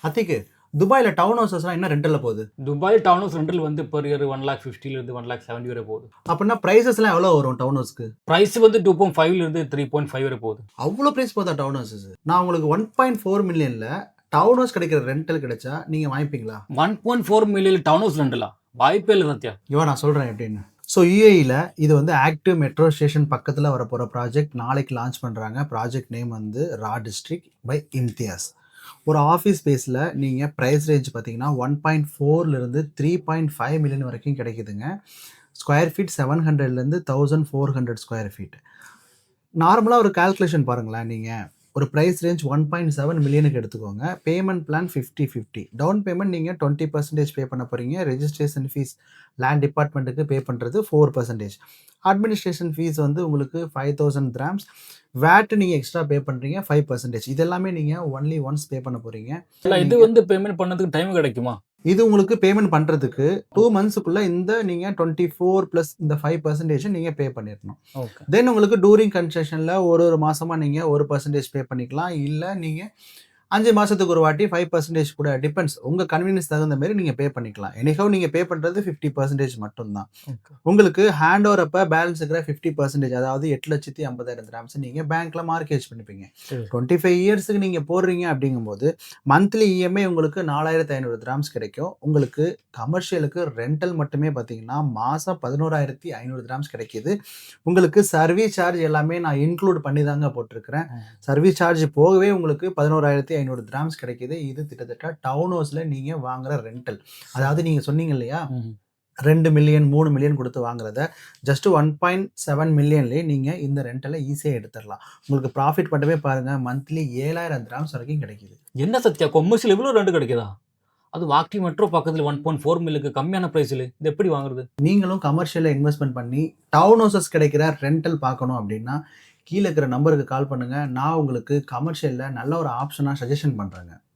அத்திக்கு துபாயில டவுன் ஹவுசஸ்லாம் என்ன ரெண்டல்ல போகுது? துபாய் டவுன் ஹவுஸ் ரெண்டல் வந்து பெர் இயர் 1,50,000 இருந்து 1,70,000 வரை போகுது. அப்படின்னா பிரைஸஸ்லாம் எவ்வளோ வரும் டவுன் ஹவுஸ்க்கு? பிரைஸ் வந்து 2.5 இருந்து 3.5 வரை போகுது. அவ்வளோ பிரைஸ் போதா டவுன் ஹவுசஸ்? நான் உங்களுக்கு 1.4 மில்லியன்ல டவுன் ஹவுஸ் கிடைக்கிற ரெண்டல் கிடைச்சா நீங்க வாங்கிப்பீங்களா? 1.4 மில்லியன் டவுன் ஹவுஸ் ரெண்டலா? வாய்ப்பே இல்லை சத்யா. இவன் நான் சொல்றேன் எப்படின்னு. ஸோ யூஏஇல இது வந்து ஆக்டிவ் மெட்ரோ ஸ்டேஷன் பக்கத்தில் வரப்போகிற ப்ராஜெக்ட் நாளைக்கு லான்ச் பண்ணுறாங்க. ப்ராஜெக்ட் நேம் வந்து ரா டிஸ்ட்ரிக்ட் பை இம்தியாஸ். ஒரு ஆஃபீஸ் ஸ்பேஸில் நீங்கள் ப்ரைஸ் ரேஞ்ச் பார்த்தீங்கன்னா 1.4லேருந்து 3.5 மில்லியன் வரைக்கும் கிடைக்குதுங்க. ஸ்கொயர் ஃபீட் 700லேருந்து 1400 ஸ்கொயர் ஃபீட். நார்மலாக ஒரு கால்குலேஷன் பாருங்களேன். நீங்கள் ஒரு ப்ரைஸ் ரேஞ்ச் 1.7 மில்லியனுக்கு எடுத்துக்கோங்க. Payment plan 50-50. டவுன் பேமெண்ட் நீங்கள் 20% பே பண்ண போகிறீங்க. ரெஜிஸ்ட்ரேஷன் ஃபீஸ் லேண்ட் டிபார்ட்மெண்ட்டுக்கு பே பண்ணுறது 4%. அட்மினிஸ்ட்ரேஷன் ஃபீஸ் வந்து உங்களுக்கு 5,000 dirhams. வேட்டு நீங்கள் எக்ஸ்ட்ரா பே பண்ணுறீங்க 5%. இது எல்லாமே நீங்கள் ஒன்லி ஒன்ஸ் பே பண்ண போகிறீங்க. இது வந்து பேமெண்ட் பண்ணதுக்கு டைம் கிடைக்குமா? இது உங்களுக்கு பேமெண்ட் பண்ணுறதுக்கு 2 monthsக்குள்ளே இந்த நீங்கள் 24 + இந்த 5% நீங்கள் பே பண்ணிடணும். ஓகே. தென் உங்களுக்கு டூரிங் கன்ஸ்ட்ரக்ஷனில் ஒரு மாதமாக நீங்கள் 1% பே பண்ணிக்கலாம். இல்லை நீங்கள் 5 மாதத்துக்கு ஒரு வாட்டி 5% கூட டிபெண்ட்ஸ் உங்கள் கன்வீனியன்ஸ் தகுந்த மாதிரி நீங்கள் பே பண்ணிக்கலாம். எனிஹவ் நீங்கள் பே பண்ணுறது 50% மட்டும்தான். உங்களுக்கு ஹேண்ட் ஓவர் அப்போ பேலன்ஸ் இருக்கிற 50%, அதாவது 8,50,000 dirhams நீங்கள் பேங்க்கில் மார்க்கேஜ் பண்ணிப்பீங்க. 25 இயர்ஸுக்கு நீங்கள் போடுறீங்க அப்படிங்கும்போது மந்த்லி இஎம்ஐ உங்களுக்கு 4,500 dirhams கிடைக்கும். உங்களுக்கு கமர்ஷியலுக்கு ரெண்டல் மட்டுமே பார்த்தீங்கன்னா மாதம் 11,500 dirhams கிடைக்கிது. உங்களுக்கு சர்வீஸ் சார்ஜ் எல்லாமே நான் இன்க்ளூட் பண்ணி தாங்க போட்டிருக்கிறேன். சர்வீஸ் சார்ஜ் போகவே உங்களுக்கு 11,500 dirhams கிடைக்கிது. இது கிட்டத்தட்ட டவுன் ஹவுஸில் நீங்கள் வாங்குற ரெண்டல். அதாவது நீங்கள் சொன்னீங்க இல்லையா 2 மில்லியன் 3 மில்லியன் கொடுத்து வாங்குறத ஜஸ்ட் 1.7 மில்லியன்லேயே நீங்கள் இந்த ரெண்டலை ஈஸியாக எடுத்துடலாம். உங்களுக்கு ப்ராஃபிட் மட்டுமே பாருங்கள் மந்த்லி 7,000 dirhams வரைக்கும் கிடைக்கிது. என்ன சத்யா, கொமர்ஷியல் இவ்வளோ ரெண்டு கிடைக்குதா? அது வாக்டி மெட்ரோ பக்கத்தில் 1.4 மில்லுக்கு கம்மியான ப்ரைஸில் இது எப்படி வாங்குறது? நீங்களும் கமர்ஷியலில் இன்வெஸ்ட்மெண்ட் பண்ணி டவுன் ஹவுசஸ் கிடைக்கிற ரெண்டல் பார்க்கணும் அப்படின்னா கீழே இருக்கிற நம்பருக்கு கால் பண்ணுங்கள். நான் உங்களுக்கு கமர்ஷியலில் நல்ல ஒரு ஆப்ஷனாக சஜஷன் பண்ணுறேங்க.